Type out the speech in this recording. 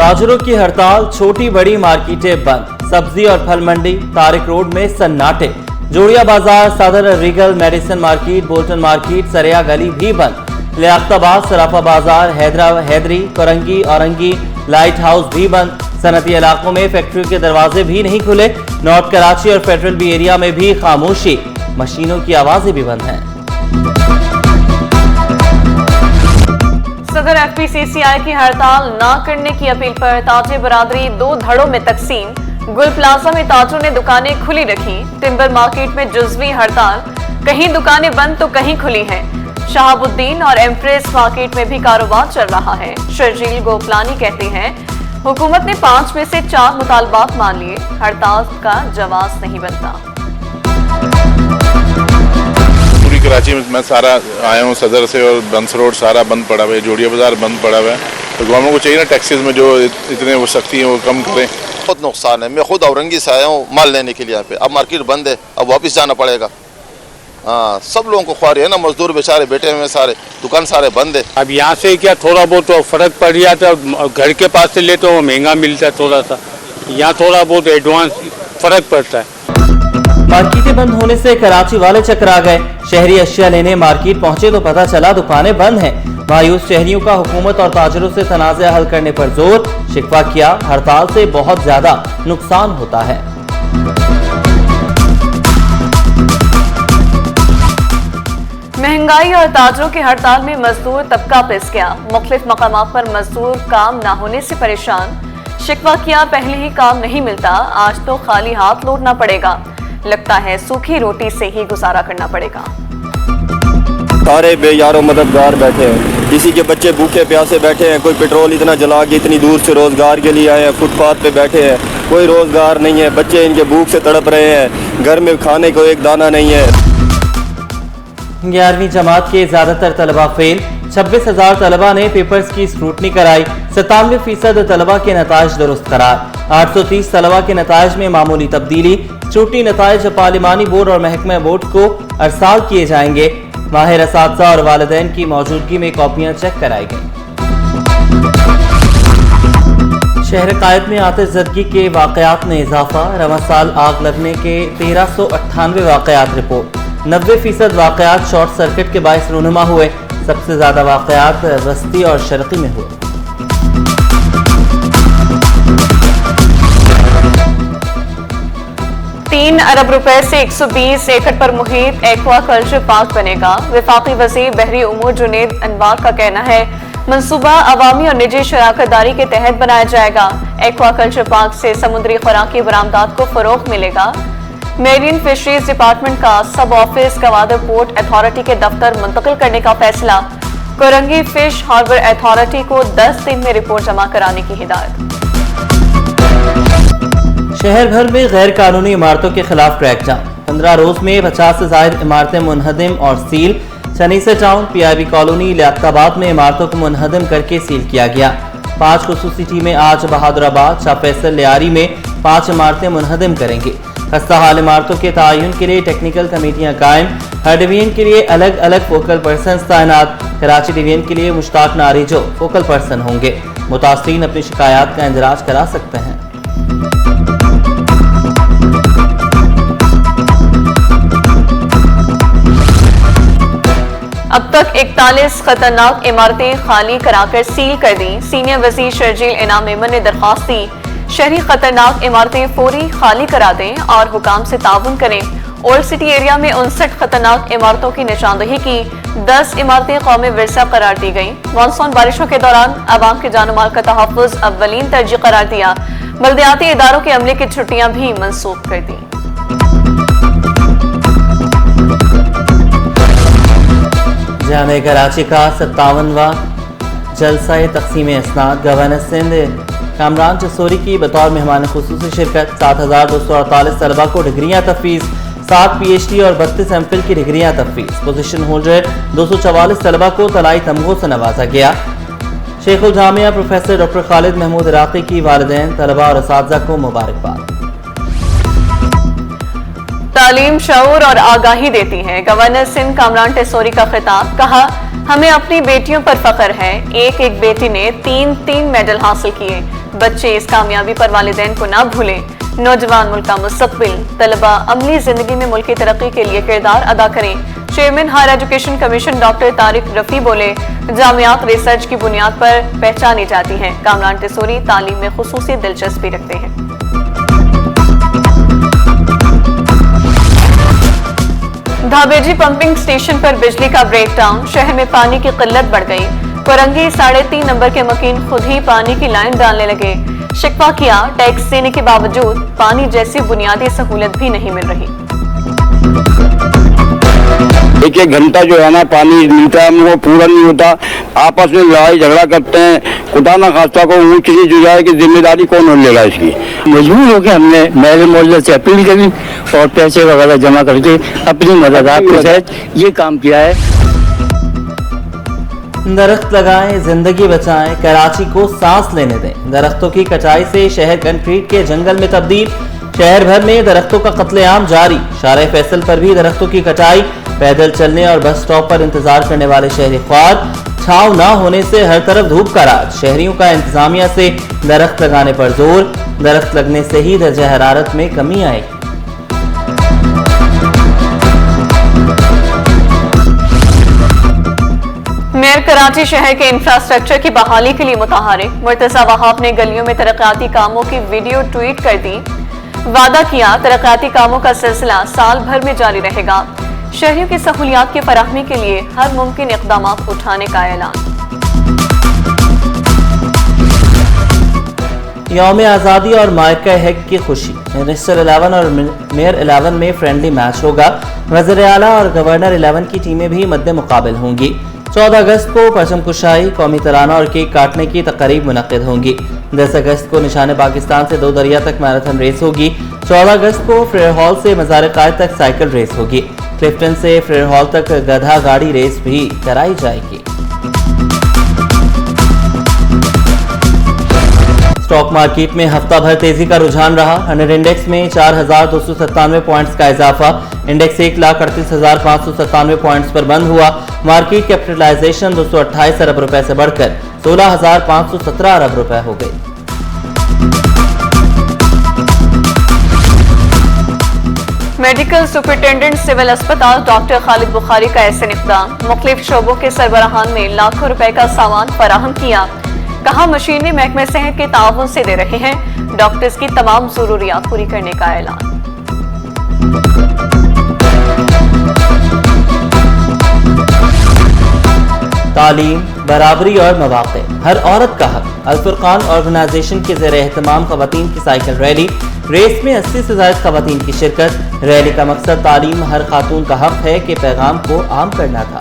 ताजरों की हड़ताल, छोटी बड़ी मार्केटें बंद, सब्जी और फल मंडी तारिक रोड में सन्नाटे, Jodia Bazaar, Saddar Regal, medicine market, Bolton market, सरिया गली भी बंद, लियाकताबाद, सराफा बाजार, हैदरी, कोरंगी, औरंगी, लाइट हाउस भी बंद। सनती इलाकों में फैक्ट्रियों के दरवाजे भी नहीं खुले। नॉर्थ कराची और फेडरल बी एरिया में भी खामोशी, मशीनों की आवाजें भी बंद हैं। सदर FPCCI की हड़ताल न करने की अपील पर ताजे बरादरी 2 धड़ों में तकसीम। गुल प्लाजा में ताजों ने दुकानें खुली रखी। टिम्बर मार्केट में जुज़वी हड़ताल, कहीं दुकानें बंद तो कहीं खुली हैं। शहाबुद्दीन और एम्प्रेस मार्केट में भी कारोबार चल रहा है। शर्जील गोपलानी कहते हैं, हुकूमत ने 5 में से 4 मुतालबात मान लिए, हड़ताल का जवाब नहीं बनता। पूरी कराची में मैं सारा आया हूँ सदर से, और बंस रोड सारा बंद पड़ा हुआ है, जोड़िया बाजार बंद पड़ा हुआ है। तो गवर्नमेंट को चाहिए ना, टैक्सेस में जो इतने वो सख्ती है वो कम करें। बहुत नुकसान है। मैं खुद औरंगी से आया हूँ माल लेने के लिए यहाँ पे। अब मार्केट बंद है, अब वापस जाना पड़ेगा। हाँ, सब लोगों को ख्वारी है ना, मजदूर बेचारे बैठे हुए, सारे दुकान सारे बंद है। अब यहाँ से क्या थोड़ा बहुत तो फर्क पड़ जाता है, घर के पास से लेते हो महंगा मिलता है थोड़ा सा, यहाँ थोड़ा बहुत एडवांस फर्क पड़ता है। मार्केटें बंद होने से कराची वाले चकरा गए। शहरी अशिया लेने मार्केट पहुंचे तो पता चला दुकानें बंद हैं। मायूस शहरियों का हुकूमत और ताजरों से तनाज़ा हल करने पर जोर, शिकवा किया हड़ताल से बहुत ज्यादा नुकसान होता है। महंगाई और ताजरों की हड़ताल में मजदूर तबका पिस गया। मुख्तलिफ मकामात पर मजदूर काम न होने से परेशान, शिकवा किया पहले ही काम नहीं मिलता, आज तो खाली हाथ लौटना पड़ेगा, लगता है सूखी रोटी से ही गुजारा करना पड़ेगा। सारे बेयारो मददगार बैठे हैं, किसी के बच्चे भूखे प्यासे बैठे हैं, कोई पेट्रोल इतना जला के इतनी दूर से रोजगार के लिए आए हैं, फुटपाथ पे बैठे हैं, कोई रोजगार नहीं है, बच्चे इनके भूख से तड़प रहे हैं, घर में खाने को एक दाना नहीं है। 11वीं जमात के ज्यादातर तलबा फेल, 26,000 तलबा ने पेपर्स की स्क्रूटनी कराई, 97% तलबा के नताइज दुरुस्त करार, 830 तलबा के नताइज में मामूली तब्दीली, स्क्रूटनी नताइज पार्लिमानी बोर्ड और महकमा बोर्ड को अरसाल किए जाएंगे। माहिर असातिज़ा और वालिदैन की मौजूदगी में कॉपियां चेक कराई गई। शहर कायद में आतिशज़दगी के वाक़यात में इजाफा, रवा साल आग लगने के 1398 वाक़यात रिपोर्ट, 90% वाक़यात शॉर्ट सर्किट के बाइस रूनुमा हुए, सबसे ज्यादा वाक़यात वस्ती और शर्क़ी में हुए। ₹3 अरब से 120 एकड़ पर मुहित एक्वा कल्चर पार्क बनेगा। वफाकी वज़ीर बहरी उमूर जुनेद अनवार का कहना है, मंसूबा अवामी और निजी शराकतदारी के तहत बनाया जाएगा। एक्वा कल्चर पार्क से समुद्री खुराकी बरामदात को फरोग मिलेगा। मेरीन फिशरीज डिपार्टमेंट का सब ऑफिस गवादर पोर्ट अथॉरिटी के दफ्तर मुंतकिल करने का फैसला। कोरंगी फिश हार्बर अथॉरिटी को 10 दिन में रिपोर्ट जमा कराने की हिदायत। शहर भर में गैर कानूनी इमारतों के खिलाफ ट्रैक जाम, 15 रोज में 50 से ज्यादा इमारतें मुनहदिम और सील। Chanesar town, PIB colony, Liaquatabad में इमारतों को मुनहदिम करके सील किया गया। 5 खुसूसी टीमें आज बहादुराबाद, शाह फैसल, लियारी में 5 इमारतें मुनहदिम करेंगे। खस्ता हाल इमारतों के तयन के लिए टेक्निकल कमेटियां कायम, हर डिवीजन के लिए अलग अलग फोकल पर्सन तैनात। कराची डिवीजन के लिए मुश्ताक नारिजो फोकल पर्सन होंगे। मुतासरीन अपनी शिकायत का इंदराज करा सकते हैं। अब तक 41 खतरनाक इमारतें खाली कराकर सील कर दी। सीनियर वजीर शर्जील इनाम मेमन ने दरख्वास्त दी, शहरी खतरनाक इमारतें फौरी खाली करा दें और हुकाम से ताउन करें। ओल्ड सिटी एरिया में 59 खतरनाक इमारतों की निशानदही की, 10 इमारतें कौमी विरसा करार दी गई। मानसून बारिशों के दौरान आवाम के जान माल का तहफ़्फ़ुज़ अव्वलीन तरजीह करार दिया। बल्दियाती इदारों के अमले की छुट्टियां भी मनसूख कर दी। जामे कराची का 57वां जलसा तक़सीम इसनाद, गवर्नर सिंध कामरान चसोरी की बतौर मेहमान खुसूसी शिरकत। 7,248 तलबा को डिग्रियाँ तफवीज़, 7 PhD और 32 MPhil की डिग्रियाँ तफवीज़। पोजीशन होल्डर 244 तलबा को तलाई तमगों से नवाजा गया। शेखुल जामिया प्रोफेसर डॉक्टर खालिद महमूद इराक़ी की वालिदैन, तलबा और असातिज़ा को मुबारकबाद। तालीम शऊर और आगाही देती है। गवर्नर सिंध कामरान टेसोरी का खिताब, कहा हमें अपनी बेटियों पर फख्र है। एक एक बेटी ने 3 मेडल हासिल किए। बच्चे इस कामयाबी पर वालिदैन को ना भूलें। नौजवान मुल्क का मुस्तकबिल, तलबा अमली जिंदगी में मुल्क की तरक्की के लिए किरदार अदा करें। Chairman higher education commission doctor Tariq Rafi बोले, जामियात रिसर्च की बुनियाद पर पहचानी जाती हैं। कामरान टेसोरी तालीम में खुसूसी दिलचस्पी रखते हैं। धाबेजी पंपिंग स्टेशन पर बिजली का ब्रेकडाउन, शहर में पानी की किल्लत बढ़ गई। कोरंगी 3.5 नंबर के मकीन खुद ही पानी की लाइन डालने लगे। शिकवा किया, टैक्स देने के बावजूद पानी जैसी बुनियादी सहूलत भी नहीं मिल रही। एक घंटा जो है ना पानी मिलता है वो पूरा नहीं होता। आपस में लड़ाई झगड़ा करते हैं। खुदा ना खास्ता को ऊँच नीच हो जाए कि जिम्मेदारी कौन लेगा इसकी। मजबूर होकर हमने मेरे मोहल्ले से अपील करी और पैसे वगैरह जमा करके अपनी मदद के तहत ये काम किया है। दरख्त लगाएं, जिंदगी बचाएं, कराची को सांस लेने दें। दरख्तों की कटाई से शहर कंक्रीट के जंगल में तब्दील। शहर भर में दरख्तों का कत्लेआम जारी। शारे फैसल पर भी दरख्तों की कटाई। पैदल चलने और बस स्टॉप पर इंतजार करने वाले शहरी ख्वार। छांव ना होने से हर तरफ धूप का राज। शहरियों का इंतजामिया से दरख्त लगाने पर जोर। दरख्त लगने से ही दर्जा हरारत में कमी आएगी। मेयर कराची शहर के इंफ्रास्ट्रक्चर की बहाली के लिए मुतहरिक। मुर्तजा वहाब ने गलियों में तरक्याती कामों की वीडियो ट्वीट कर दी। वादा किया तरक्याती कामों का सिलसिला साल भर में जारी रहेगा। शहरियों की सहूलियात की फराहमी के लिए हर मुमकिन इक़दाम उठाने का ऐलान। यौम आज़ादी और मार्का हैक की खुशी। मिनिस्टर 11 और मेयर 11 में फ्रेंडली मैच होगा। वज़ीर आला और गवर्नर 11 की टीमें भी मद्दे मुकाबिल होंगी। 14 अगस्त को परचम कुशाई, कौमी तराना और केक काटने की तकरीब मुनक़िद होंगी। 10 अगस्त को निशान पाकिस्तान से 2 दरिया तक मैराथन रेस होगी। 14 अगस्त को फ्रेयर हॉल से मज़ार कायद तक साइकिल रेस होगी। क्लिफ्टन से फ्रेयर हॉल तक गधा गाड़ी रेस भी कराई जाएगी। स्टॉक मार्केट में हफ्ता भर तेजी का रुझान रहा। 100 इंडेक्स में 4,297 पॉइंट्स का इजाफा। इंडेक्स 1,38,597 पॉइंट्स पर बंद हुआ। मार्केट कैपिटलाइजेशन 228 अरब रुपए से बढ़कर 16,517 अरब रुपए हो गई। मेडिकल सुपरिटेंडेंट सिविल अस्पताल डॉक्टर खालिद बुखारी का ऐसे इक़दाम। मुख्तलिफ शोबों के सरबराहान ने लाखों रुपए का सामान फराहम किया। कहा मशीनें महकमे सेहत के ताउन से दे रहे हैं। डॉक्टर्स की तमाम जरूरियात पूरी करने का ऐलान। तालीम, बराबरी और मौक़े, हर औरत का हक। अल फुरकान ऑर्गेनाइजेशन के ज़ेर एहतमाम ख़वातीन की साइकिल रैली। रेस में 80 से ज़ायद ख़वातीन की शिरकत। रैली का मकसद तालीम हर खातून का हक है के पैगाम को आम करना था।